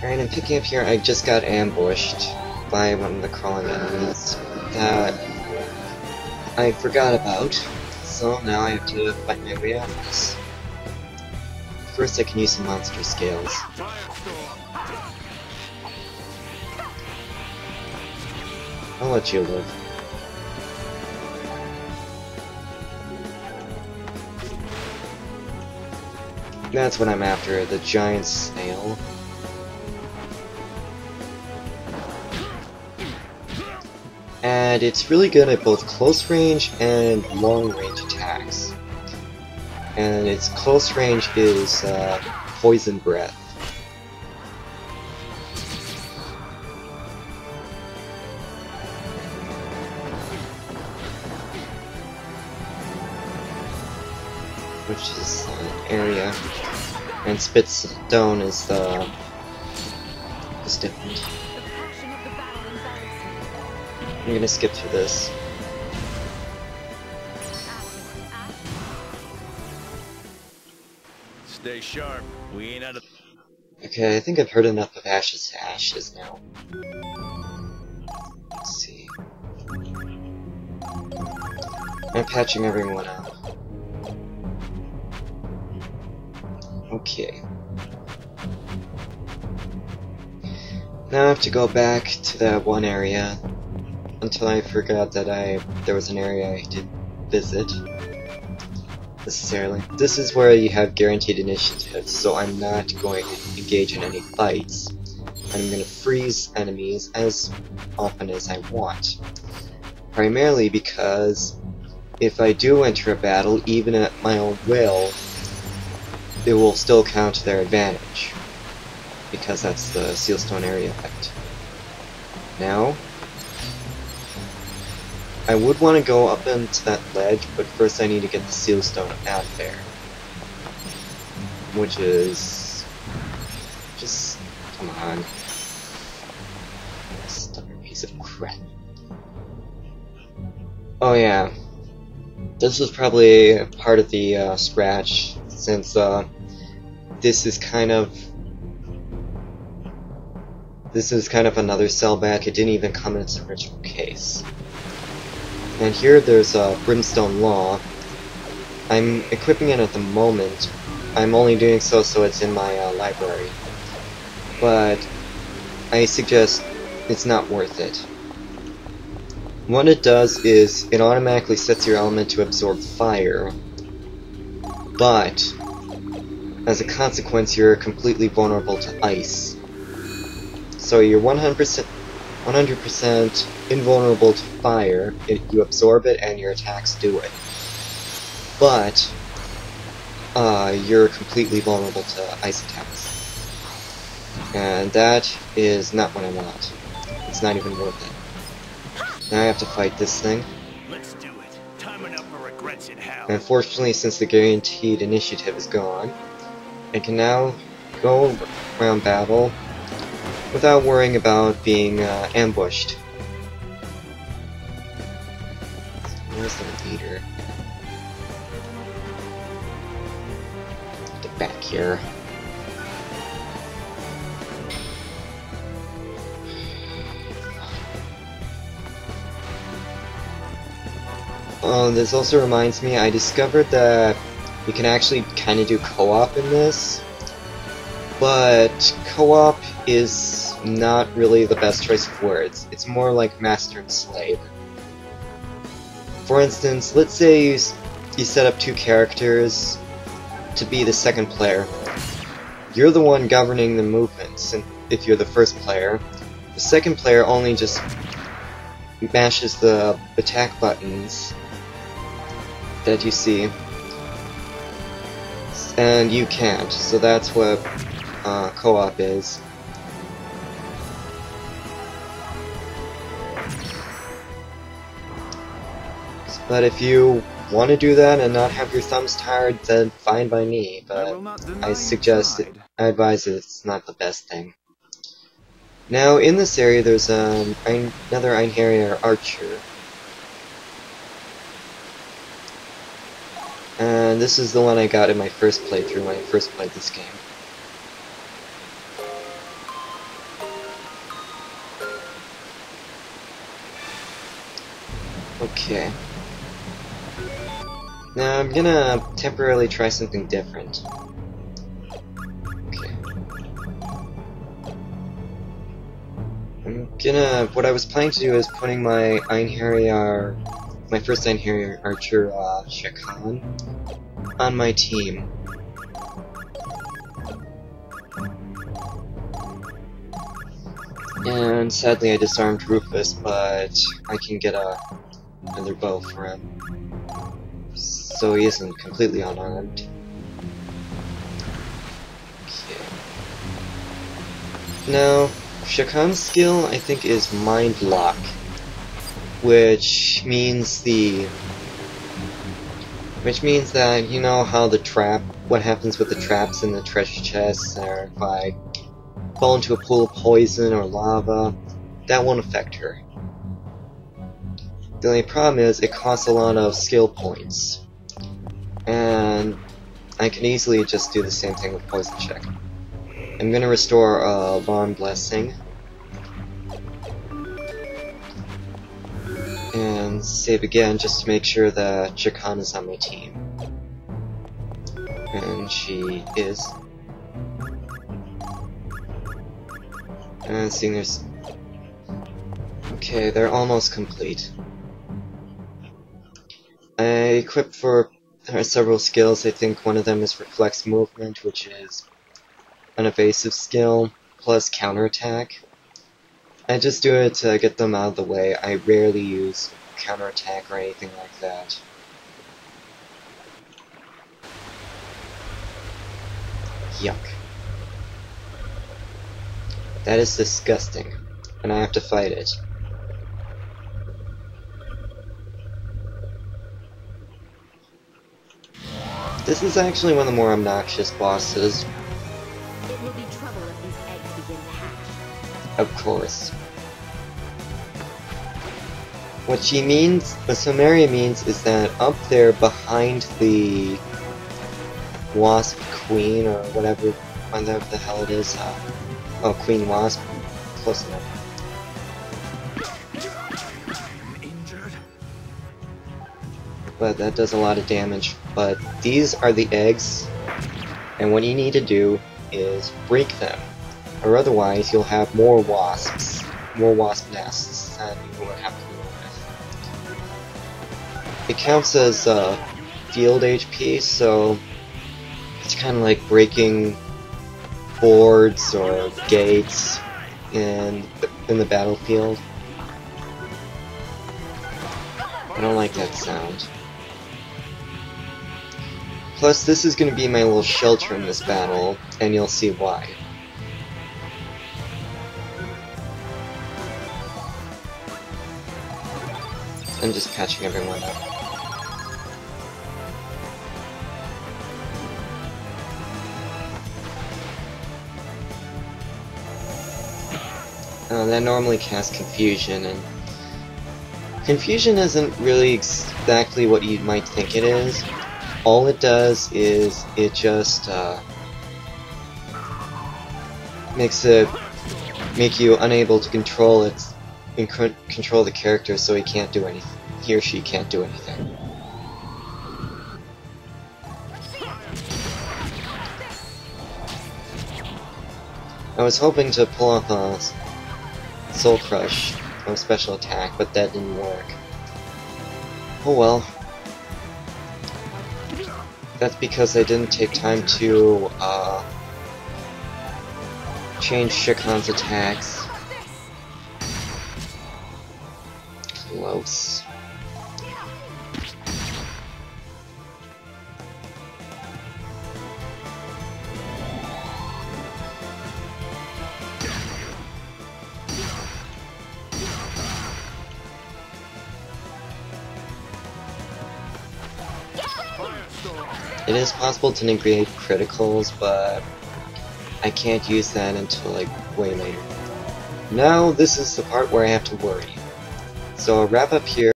Alright, I'm picking up here. I just got ambushed by one of the crawling enemies that I forgot about. So now I have to fight my way out of this. First I can use some monster scales. I'll let you live. That's what I'm after, the giant snail. And it's really good at both close range and long range attacks. And its close range is poison breath. Which is area. And spit stone is different. I'm gonna skip through this. Stay sharp. We ain't out of. Okay, I think I've heard enough of Ashes to Ashes now. Let's see. I'm patching everyone up. Okay. Now I have to go back to that one area until I forgot that there was an area I did visit. Necessarily. This is where you have guaranteed initiative, so I'm not going to engage in any fights. I'm going to freeze enemies as often as I want. Primarily because if I do enter a battle, even at my own will, it will still count to their advantage. Because that's the Sealstone area effect. Now, I would want to go up into that ledge, but first I need to get the Sealstone out there. Which is... just... come on. Stubborn piece of crap. Oh yeah. This was probably part of the scratch, since this is kind of another sellback. It didn't even come in its original case. And here there's Brimstone Law. I'm equipping it at the moment. I'm only doing so it's in my library. But I suggest it's not worth it. What it does is it automatically sets your element to absorb fire, but as a consequence you're completely vulnerable to ice. So you're 100% invulnerable to fire if you absorb it and your attacks do it. But you're completely vulnerable to ice attacks. And that is not what I want. It's not even worth it. Now I have to fight this thing. Let's do it. Time enough for regrets in hell. Unfortunately, since the guaranteed initiative is gone, I can now go around battle without worrying about being ambushed. Where's the leader? Get back here. This also reminds me, I discovered that you can actually kind of do co-op in this, but co-op is not really the best choice of words. It's more like master and slave. For instance, let's say you set up two characters to be the second player. You're the one governing the movements, and if you're the first player, the second player only just mashes the attack buttons that you see, and you can't, so that's what co-op is. But if you want to do that and not have your thumbs tired, then fine by me, but I advise it's not the best thing. Now, in this area there's another Einherjar archer. And this is the one I got in my first playthrough when I first played this game. Okay. Now I'm gonna temporarily try something different. Okay. What I was planning to do is putting my my first Einherjar archer, Shakan, on my team. And sadly I disarmed Rufus, but I can get another bow for him. So he isn't completely unarmed. Okay. Now, Shakan's skill, I think, is Mind Lock, which means that, you know how what happens with the traps in the treasure chests, or if I fall into a pool of poison or lava, that won't affect her. The only problem is, it costs a lot of skill points. And I can easily just do the same thing with Poison Check. I'm gonna restore Long Blessing. And save again just to make sure that Shakan is on my team. And she is. And seeing there's... Okay, they're almost complete. I equipped for several skills. I think one of them is Reflex Movement, which is an evasive skill, plus counterattack. I just do it to get them out of the way. I rarely use counterattack or anything like that. Yuck. That is disgusting, and I have to fight it. This is actually one of the more obnoxious bosses. It will be trouble if these eggs begin to hatch. Of course. What Silmeria means is that up there behind the Wasp Queen, or whatever the hell it is, oh, Queen Wasp, close enough. But that does a lot of damage. But these are the eggs, and what you need to do is break them, or otherwise you'll have more wasps, more wasp nests that you will have to deal with. It counts as field HP, so it's kind of like breaking boards or gates in the battlefield. I don't like that sound. Plus, this is going to be my little shelter in this battle, and you'll see why. I'm just patching everyone up. That normally casts Confusion, and Confusion isn't really exactly what you might think it is. All it does is it just make you unable to control control the character, so he or she can't do anything. I was hoping to pull off a Soul Crush on a special attack, but that didn't work. Oh well. That's because I didn't take time to change Shakan's attacks. Close. It is possible to negate criticals, but I can't use that until like way later. Now this is the part where I have to worry. So I'll wrap up here.